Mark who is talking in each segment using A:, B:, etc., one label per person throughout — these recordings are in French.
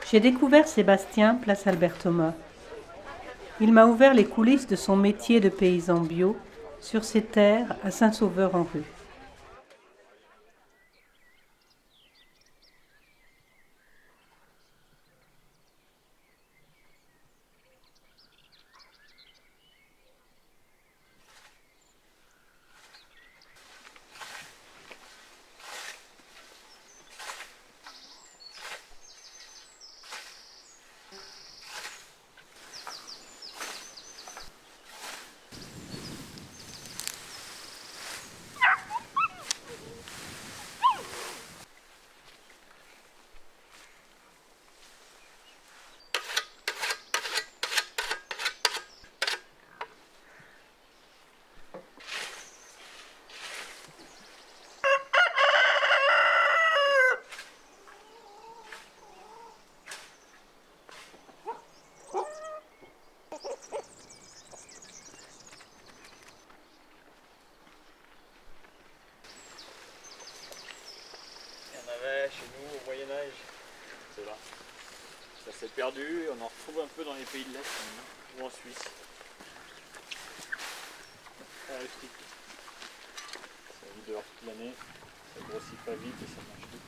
A: J'ai découvert Sébastien, place Albert Thomas. Il m'a ouvert les coulisses de son métier de paysan bio sur ses terres à Saint-Sauveur-en-Rue.
B: Il y en avait chez nous au Moyen-Âge, c'est là. Ça s'est perdu et on en retrouve un peu dans les pays de l'Est maintenant, ou en Suisse. Ça rustique. Ça vit dehors toute l'année, ça grossit pas vite et ça mange vite.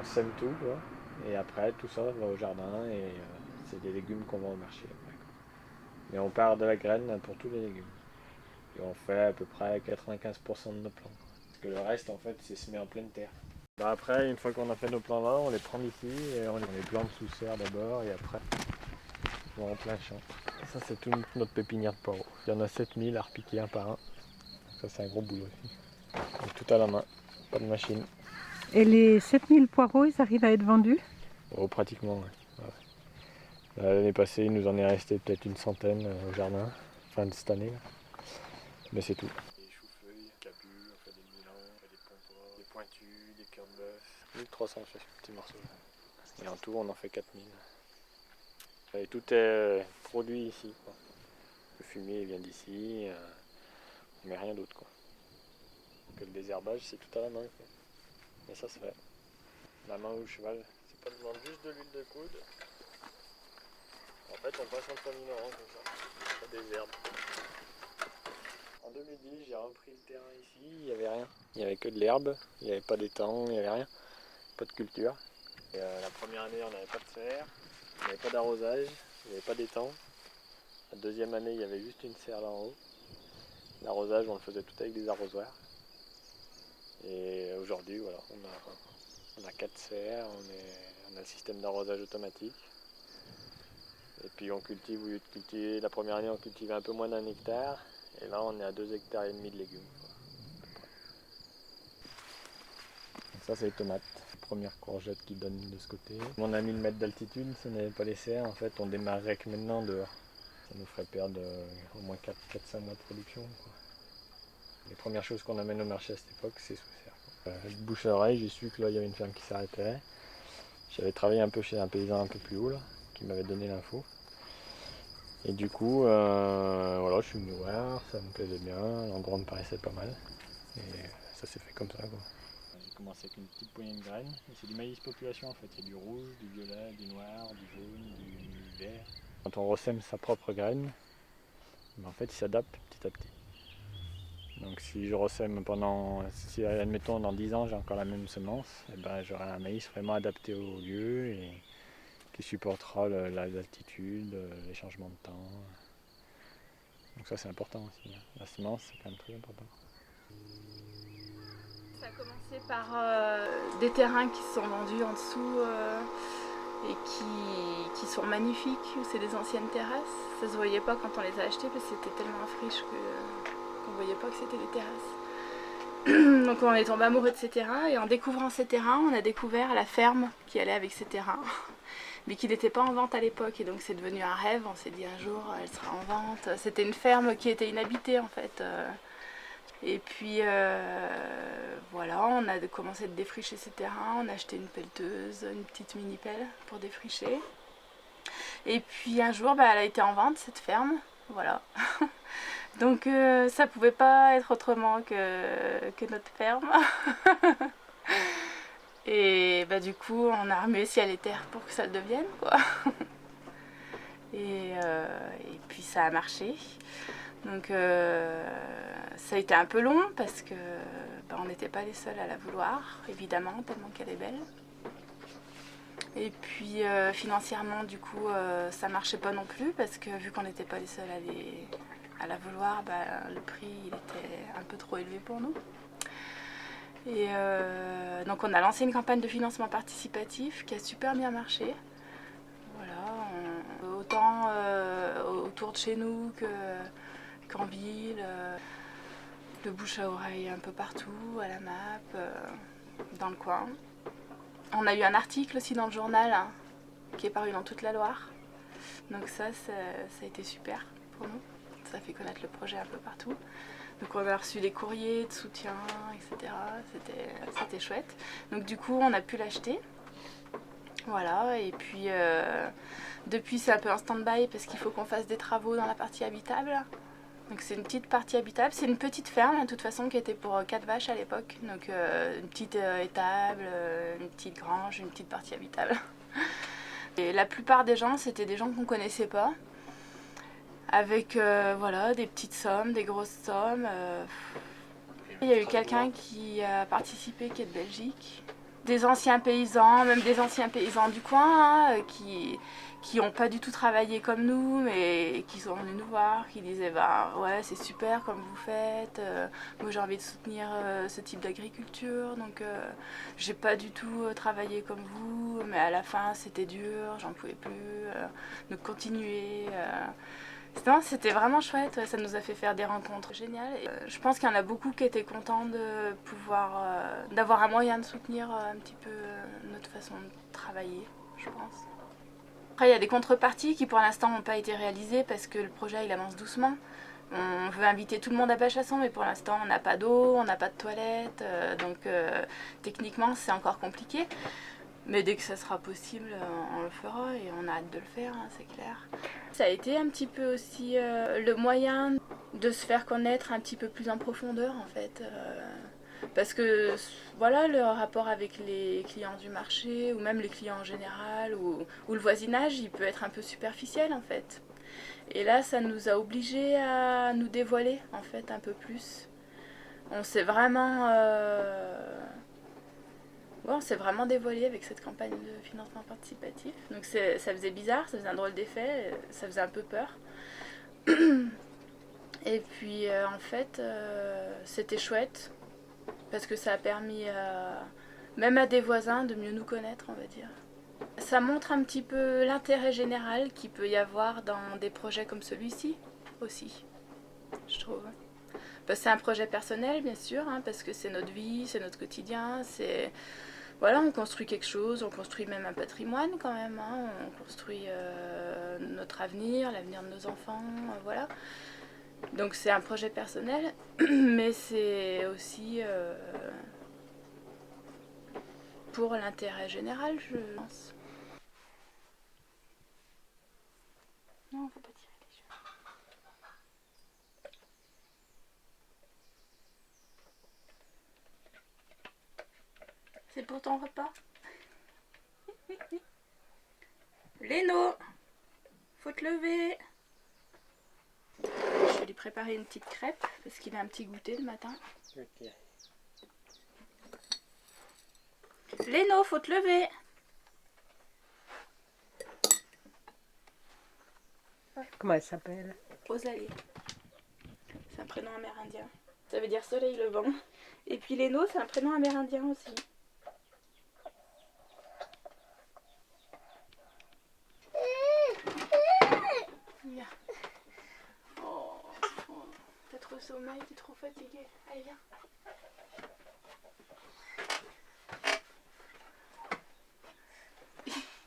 B: On sème tout, quoi. Et après tout ça va au jardin et c'est des légumes qu'on vend au marché après, quoi. Mais on part de la graine pour tous les légumes. Et on fait à peu près 95% de nos plants, quoi. Parce que le reste en fait c'est semé en pleine terre. Bah après, une fois qu'on a fait nos plants là, on les prend d'ici et on les plante sous serre d'abord et après on va en plein champ. Ça c'est toute notre pépinière de poireaux. Il y en a 7000 à repiquer un par un. Ça c'est un gros boulot aussi. Et tout à la main, pas de machine.
A: Et les 7000 poireaux, ils arrivent à être vendus?
B: Oh, pratiquement, ouais. Ouais. L'année passée, il nous en est resté peut-être une centaine au jardin, fin de cette année. Là. Mais c'est tout. Des choux-feuilles, capules, on fait des milans, on fait des pompons, des pointus, des cœurs de bœuf. 1300 chaque petit morceau. Et en tout, on en fait 4000. Et tout est produit ici, quoi. Le fumier vient d'ici, on met rien d'autre, quoi. Que le désherbage, c'est tout à la main, quoi. Mais ça se fait. La main ou le cheval, c'est pas de demander juste de l'huile de coude. En fait, on passe entre minéraux comme ça. Ça désherbe. En 2010, j'ai repris le terrain ici, il n'y avait rien. Il n'y avait que de l'herbe, il n'y avait pas d'étang, il n'y avait rien. Pas de culture. Et, la première année, on n'avait pas de serre, on n'avait pas d'arrosage, il n'y avait pas d'étang. La deuxième année, il y avait juste une serre là en haut. L'arrosage, on le faisait tout avec des arrosoirs. Et aujourd'hui, voilà, on a 4 serres, on a un système d'arrosage automatique. Et puis on cultive, au lieu de cultiver, la première année on cultivait un peu moins d'un hectare, et là on est à 2,5 hectares de légumes. Ça c'est les tomates, première courgette qui donne de ce côté. On a 1000 mètres d'altitude, ce n'est pas les serres, en fait on démarrerait que maintenant dehors. Ça nous ferait perdre au moins 4-5 mois de production, quoi. Les premières choses qu'on amène au marché à cette époque, c'est sous serre. De bouche à oreille, j'ai su que là il y avait une ferme qui s'arrêtait. J'avais travaillé un peu chez un paysan un peu plus haut là, qui m'avait donné l'info. Et du coup, voilà, je suis venu voir, ça me plaisait bien, l'endroit me paraissait pas mal. Et ça s'est fait comme ça, quoi. J'ai commencé avec une petite poignée de graines. Et c'est du maïs population en fait. Il y a du rouge, du violet, du noir, du jaune, du vert. Quand on ressème sa propre graine, en fait il s'adapte petit à petit. Donc si je ressème si admettons dans 10 ans j'ai encore la même semence, et ben, j'aurai un maïs vraiment adapté au lieu et qui supportera l'altitude, les changements de temps. Donc ça c'est important aussi. La semence c'est quand même très important.
C: Ça a commencé par des terrains qui se sont vendus en dessous et qui sont magnifiques. C'est des anciennes terrasses. Ça se voyait pas quand on les a achetés parce que c'était tellement en friche qu'on voyait pas que c'était des terrasses. Donc on est tombé amoureux de ces terrains et en découvrant ces terrains, on a découvert la ferme qui allait avec ces terrains, mais qui n'était pas en vente à l'époque et donc c'est devenu un rêve. On s'est dit un jour elle sera en vente. C'était une ferme qui était inhabitée en fait. Et puis voilà, on a commencé à défricher ces terrains, on a acheté une pelleteuse, une petite mini-pelle pour défricher. Et puis un jour, elle a été en vente cette ferme, voilà. Donc ça pouvait pas être autrement que notre ferme. Et du coup, on a remué ciel et terre pour que ça le devienne, quoi. Et puis ça a marché. Donc ça a été un peu long parce que on n'était pas les seuls à la vouloir, évidemment, tellement qu'elle est belle. Et puis financièrement, du coup, ça marchait pas non plus parce que vu qu'on n'était pas les seuls à la vouloir, le prix il était un peu trop élevé pour nous. Et donc on a lancé une campagne de financement participatif qui a super bien marché. Voilà, autant autour de chez nous qu'en ville, de bouche à oreille un peu partout, à la map, dans le coin. On a eu un article aussi dans le journal qui est paru dans toute la Loire. Donc ça a été super pour nous. Ça a fait connaître le projet un peu partout. Donc on a reçu des courriers de soutien, etc. C'était chouette. Donc du coup on a pu l'acheter. Voilà, et puis depuis c'est un peu en stand-by parce qu'il faut qu'on fasse des travaux dans la partie habitable. Donc c'est une petite partie habitable, c'est une petite ferme de toute façon qui était pour 4 vaches à l'époque. Donc une petite étable, une petite grange, une petite partie habitable. Et la plupart des gens c'était des gens qu'on connaissait pas. Avec voilà, des petites sommes, des grosses sommes. Il y a eu quelqu'un qui a participé qui est de Belgique. Des anciens paysans, même des anciens paysans du coin, qui n'ont pas du tout travaillé comme nous, mais qui sont venus nous voir, qui disaient ouais c'est super comme vous faites, moi j'ai envie de soutenir ce type d'agriculture, donc j'ai pas du tout travaillé comme vous, mais à la fin c'était dur, j'en pouvais plus, donc continuer. C'était vraiment chouette, ouais, ça nous a fait faire des rencontres géniales. Et, je pense qu'il y en a beaucoup qui étaient contents de pouvoir, d'avoir un moyen de soutenir un petit peu notre façon de travailler, je pense. Après, il y a des contreparties qui pour l'instant n'ont pas été réalisées parce que le projet il avance doucement. On veut inviter tout le monde à Pachasson, mais pour l'instant on n'a pas d'eau, on n'a pas de toilettes, donc techniquement c'est encore compliqué. Mais dès que ça sera possible, on le fera et on a hâte de le faire, c'est clair. Ça a été un petit peu aussi le moyen de se faire connaître un petit peu plus en profondeur en fait. Parce que voilà, le rapport avec les clients du marché ou même les clients en général ou le voisinage, il peut être un peu superficiel en fait. Et là, ça nous a obligés à nous dévoiler en fait un peu plus. On s'est vraiment... Ouais, on s'est vraiment dévoilé avec cette campagne de financement participatif. Donc ça faisait bizarre, ça faisait un drôle d'effet, ça faisait un peu peur. Et puis en fait, c'était chouette parce que ça a permis même à des voisins de mieux nous connaître, on va dire. Ça montre un petit peu l'intérêt général qu'il peut y avoir dans des projets comme celui-ci aussi, je trouve. C'est un projet personnel, bien sûr, parce que c'est notre vie, c'est notre quotidien, c'est... Voilà, on construit quelque chose, on construit même un patrimoine quand même, on construit notre avenir, l'avenir de nos enfants, voilà. Donc c'est un projet personnel, mais c'est aussi pour l'intérêt général, je pense. Non, faut pas tirer les cheveux. C'est pour ton repas. Léno, faut te lever. Je vais lui préparer une petite crêpe parce qu'il a un petit goûter le matin. Okay. Léno, faut te lever.
A: Comment elle s'appelle?
C: Rosalie. C'est un prénom amérindien. Ça veut dire soleil levant. Et puis Léno, c'est un prénom amérindien aussi. Viens. Oh, t'as trop sommeil, t'es trop fatiguée. Allez, viens.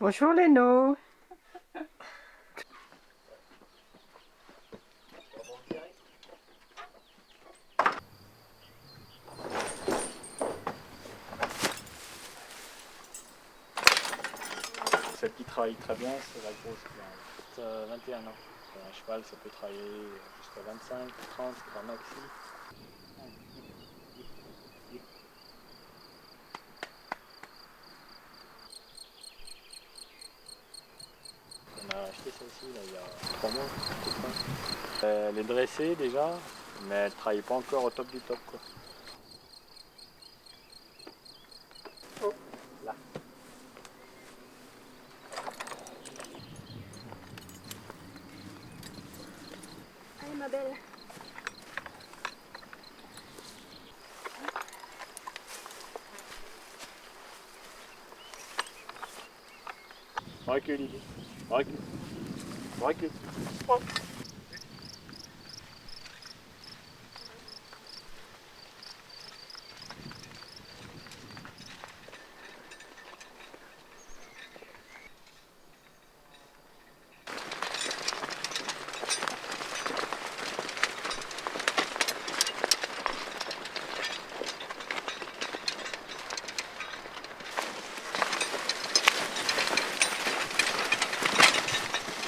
A: Bonjour Léno.
B: Celle qui travaille très bien, c'est la grosse qui a 21 ans. Un cheval, ça peut travailler jusqu'à 25, 30, grand maxi. On a acheté celle-ci là, il y a 3 mois. Elle est dressée déjà, mais elle ne travaille pas encore au top du top, quoi. Oh, là.
C: Allez ma belle.
B: Recule, Lily. Recule. Recule.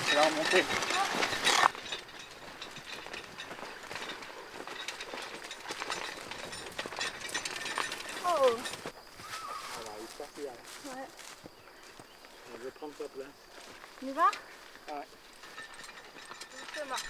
B: C'est là, remonter.
C: Oh.
B: Voilà, il est sorti là.
C: Ouais.
B: Je vais prendre ta place.
C: On y va?
B: Ouais.
C: Justement.